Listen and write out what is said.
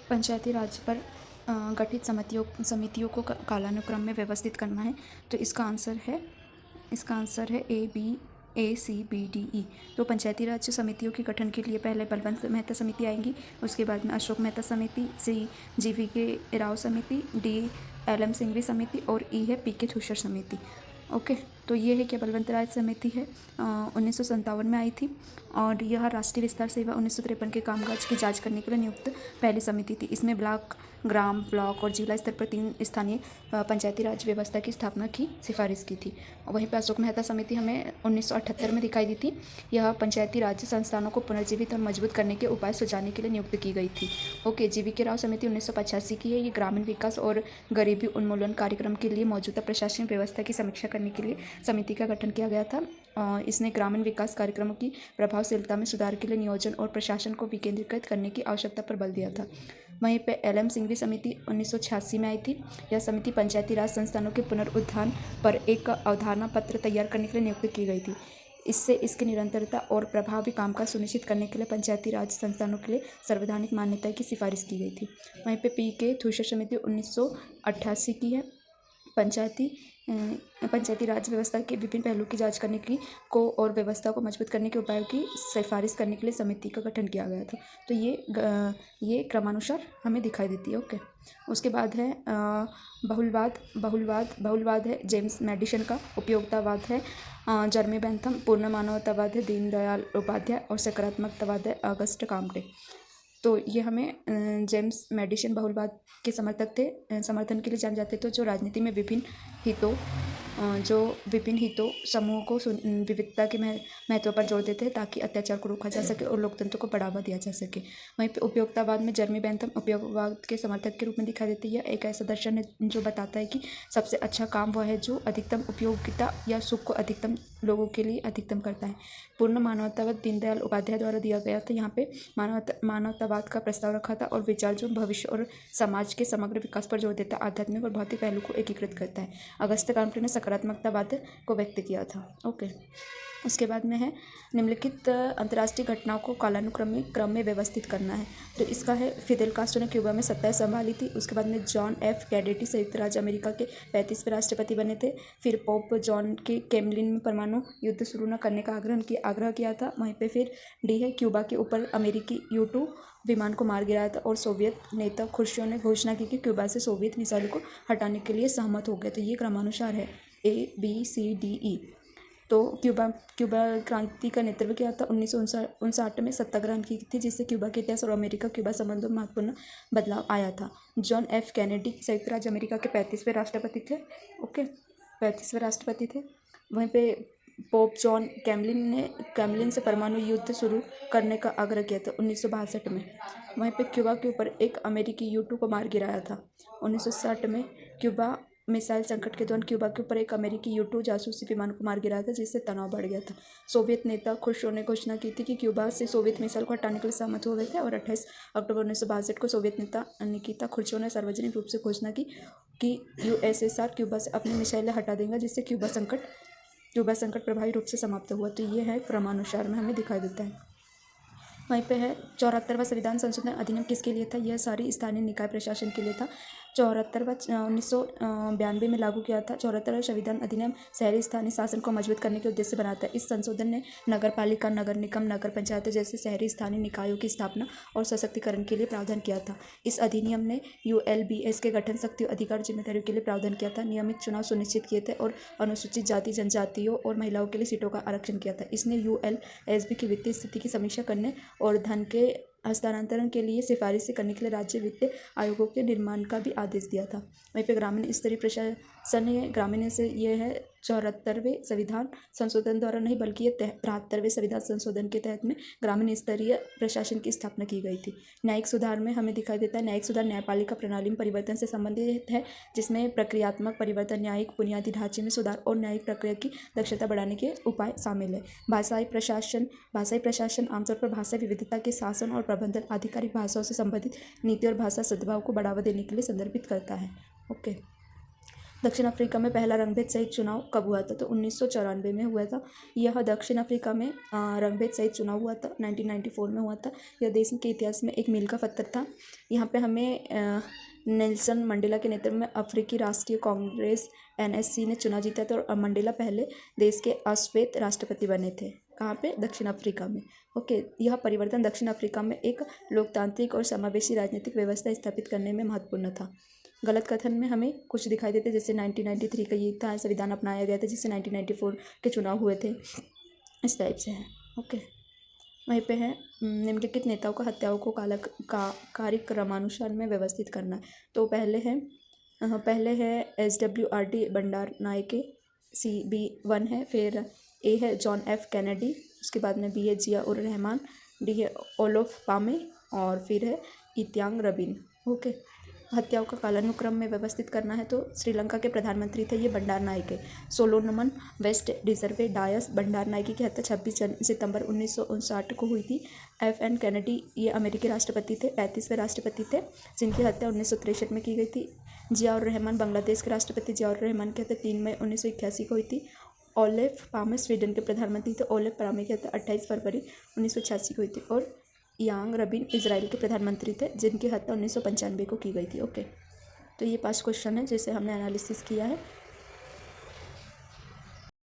पंचायती राज पर गठित समितियों को कालानुक्रम में व्यवस्थित करना है। तो इसका आंसर है ABCBDE। तो पंचायती राज समितियों के गठन के लिए पहले बलवंत मेहता समिति आएंगी, उसके बाद में अशोक मेहता समिति, C GVK राव समिति, D LM सिंघवी समिति और E है PK थुशर समिति। ओके, तो ये है क्या बलवंत राज समिति है 1957 में आई थी और यह राष्ट्रीय विस्तार सेवा 1953 के कामकाज की जांच करने के लिए नियुक्त पहली समिति थी। इसमें ग्राम, ब्लॉक और जिला स्तर पर 3 स्थानीय पंचायती राज व्यवस्था की स्थापना की सिफारिश की थी। वहीं पर अशोक मेहता समिति हमें 1978 में दिखाई दी थी। यह पंचायती राज संस्थानों को पुनर्जीवित और मजबूत करने के उपाय सुझाने के लिए नियुक्त की गई थी। ओके, GVK राव समिति 1985 की है। ये ग्रामीण विकास और गरीबी उन्मूलन कार्यक्रम के लिए मौजूदा प्रशासनिक व्यवस्था की समीक्षा करने के लिए समिति का गठन किया गया था। इसने ग्रामीण विकास कार्यक्रमों की प्रभावशीलता में सुधार के लिए नियोजन और प्रशासन को विकेंद्रीकृत करने की आवश्यकता पर बल दिया था। वहीं पे LM सिंघवी समिति 1986 में आई थी। यह समिति पंचायती राज संस्थानों के पुनरुत्थान पर एक अवधारणा पत्र तैयार करने के लिए नियुक्त की गई थी। इससे इसकी निरंतरता और प्रभावी कामकाज सुनिश्चित करने के लिए पंचायती राज संस्थानों के लिए संवैधानिक मान्यता की सिफारिश की गई थी। वहीं पे PK थुशर समिति 1988 की है। पंचायती राज व्यवस्था के विभिन्न पहलुओं की जांच करने की को और व्यवस्था को मजबूत करने के उपायों की सिफारिश करने के लिए समिति का गठन किया गया था। तो ये क्रमानुसार हमें दिखाई देती है। ओके, उसके बाद है बहुलवाद है जेम्स मैडिसन का। उपयोगितावाद है जर्मी बेंथम। पूर्ण मानवतावाद है दीनदयाल उपाध्याय और सकारात्मकतावाद है अगस्ट काम्टे। तो ये हमें जेम्स मैडिसन बहुलवाद के समर्थन के लिए जाने जाते थे, जो राजनीति में विभिन्न हितों समूहों को विविधता के महत्व पर जोर देते हैं ताकि अत्याचार को रोका जा सके और लोकतंत्र को बढ़ावा दिया जा सके। वहीं पे उपयोगितावाद में जर्मी बेंथम उपयोगवाद के समर्थक के रूप में दिखाई देती है। एक ऐसा दर्शन है जो बताता है कि सबसे अच्छा काम वह है जो अधिकतम उपयोगिता या सुख को अधिकतम लोगों के लिए अधिकतम करता है। पूर्ण मानवतावाद दीनदयाल उपाध्याय द्वारा दिया गया था। यहाँ पे मानवतावाद का प्रस्ताव रखा था और विचार जो भविष्य और समाज के समग्र विकास पर जोर देता है, आध्यात्मिक और भौतिक पहलू को एकीकृत करता है। अगस्त काम्टे ने सकारात्मकतावाद को व्यक्त किया था। ओके, उसके बाद में है निम्नलिखित अंतर्राष्ट्रीय घटनाओं को कालानुक्रमिक क्रम में व्यवस्थित करना है। तो इसका है फिदेल कास्ट्रो ने क्यूबा में सत्ता संभाली थी। उसके बाद में जॉन F कैनेडी संयुक्त राज्य अमेरिका के 35वें राष्ट्रपति बने थे। फिर पोप जॉन के केमलिन में परमाणु युद्ध शुरू न करने का आग्रह किया था। वहीं पे फिर D है क्यूबा के ऊपर अमेरिकी U-2 विमान को मार गिराया था और सोवियत नेता खुर्शियोव ने घोषणा की कि क्यूबा से सोवियत मिसाइलों को हटाने के लिए सहमत हो गए। तो ये क्रमानुसार है ABCDE। तो क्यूबा क्रांति का नेतृत्व किया था 1959 में सत्याग्रह की थी, जिससे क्यूबा के इतिहास और अमेरिका क्यूबा संबंधों में महत्वपूर्ण बदलाव आया था। जॉन F कैनेडी संयुक्त राज्य अमेरिका के 35वें राष्ट्रपति थे। ओके, 35वें राष्ट्रपति थे। वहीं पे पोप जॉन कैमलिन से परमाणु युद्ध शुरू करने का आग्रह किया था 1962 में। वहीं पे क्यूबा के ऊपर एक अमेरिकी U-2 को मार गिराया था 1960 में। क्यूबा मिसाइल संकट के दौरान क्यूबा के ऊपर एक अमेरिकी U-2 जासूसी विमान को मार गिराया था, जिससे तनाव बढ़ गया था। सोवियत नेता खुर्शियोव ने घोषणा की थी कि क्यूबा से सोवियत मिसाइल को हटाने के लिए सहमत हो गए थे और 28 अक्टूबर 1962 को सोवियत नेता निकिता खुर्शियोव ने सार्वजनिक रूप से घोषणा की कि USSR क्यूबा से अपनी मिसाइलें हटा देगा, जिससे क्यूबा संकट प्रभावी रूप से समाप्त हुआ। तो ये है क्रमानुसार में हमें दिखाई देता है। वहीं पे है 74वां संविधान संशोधन अधिनियम किसके लिए था? यह सारी स्थानीय निकाय प्रशासन के लिए था। 1992 में लागू किया था। 74वां संविधान अधिनियम शहरी स्थानीय शासन को मजबूत करने के उद्देश्य से बनाता है। इस संशोधन ने नगर पालिका, नगर निगम, नगर पंचायत जैसे शहरी स्थानीय निकायों की स्थापना और सशक्तिकरण के लिए प्रावधान किया था। इस अधिनियम ने ULBS के गठन, शक्ति, अधिकार, जिम्मेदारियों के लिए प्रावधान किया था। नियमित चुनाव सुनिश्चित किए थे और अनुसूचित जाति, जनजातियों और महिलाओं के लिए सीटों का आरक्षण किया था। इसने ULSB की वित्तीय स्थिति की समीक्षा करने और धन के हस्तांतरण के लिए सिफारिशें करने के लिए राज्य वित्त आयोगों के निर्माण का भी आदेश दिया था। वहीं पे ग्रामीण स्तरीय प्रशासन है। ग्रामीण से ये है 74वें संविधान संशोधन द्वारा नहीं, बल्कि ये 73वें संविधान संशोधन के तहत में ग्रामीण स्तरीय प्रशासन की स्थापना की गई थी। न्यायिक सुधार में हमें दिखाई देता है। न्यायिक सुधार न्यायपालिका प्रणाली में परिवर्तन से संबंधित है, जिसमें प्रक्रियात्मक परिवर्तन, न्यायिक बुनियादी ढांचे में सुधार और न्यायिक प्रक्रिया की दक्षता बढ़ाने के उपाय शामिल है। भाषाई प्रशासन आमतौर पर भाषा विविधता के शासन और प्रबंधन, आधिकारिक भाषाओं से संबंधित नीति और भाषा सद्भाव को बढ़ावा देने के लिए संदर्भित करता है। ओके, दक्षिण अफ्रीका में पहला रंगभेद सहित चुनाव कब हुआ था? तो 1994 में हुआ था। यह दक्षिण अफ्रीका में रंगभेद सहित चुनाव हुआ था, 1994 में हुआ था। यह देश के इतिहास में एक मील का पत्थर था। यहाँ पे हमें नेल्सन मंडेला के नेतृत्व में अफ्रीकी राष्ट्रीय कांग्रेस NSC ने चुनाव जीता था और मंडेला पहले देश के अश्वेत राष्ट्रपति बने थे। कहाँ पे? दक्षिण अफ्रीका में। ओके, यह परिवर्तन दक्षिण अफ्रीका में एक लोकतांत्रिक और समावेशी राजनीतिक व्यवस्था स्थापित करने में महत्वपूर्ण था। गलत कथन में हमें कुछ दिखाई देते, जैसे 1993 का ये था, संविधान अपनाया गया था, जिससे 1994 के चुनाव हुए थे, इस टाइप से है। ओके, वहीं पे है निम्नलिखित नेताओं का हत्याओं को कार्यक्रमानुसार में व्यवस्थित करना। तो पहले है SWRD बंडार नायके, CB1 है, फिर A है जॉन F कैनेडी, उसके बाद में B है जिया उर रहमान, D है ओलोफ पामे और फिर है इत्यांग रबीन। ओके, हत्याओं का कालानुक्रम में व्यवस्थित करना है तो श्रीलंका के प्रधानमंत्री थे ये बंडार नायके। सोलोमन वेस्ट रिजर्वे डायस बंडार नायके की हत्या 26 सितंबर 1959 को हुई थी। FN कैनेडी ये अमेरिकी राष्ट्रपति थे, 35वें राष्ट्रपति थे, जिनकी हत्या 1963 में की गई थी। जिया उर रहमान बांग्लादेश के राष्ट्रपति, जिया उर रहमान की हत्या 3 मई 1981 को हुई थी। ओलेफ पामे स्वीडन के प्रधानमंत्री थे, ओलेफ पामे की हत्या 28 फरवरी 1986 को हुई थी। और यांग रबीन इजराइल के प्रधानमंत्री थे, जिनकी हत्या 1995 को की गई थी। ओके, तो ये 5 क्वेश्चन है जिसे हमने एनालिसिस किया है।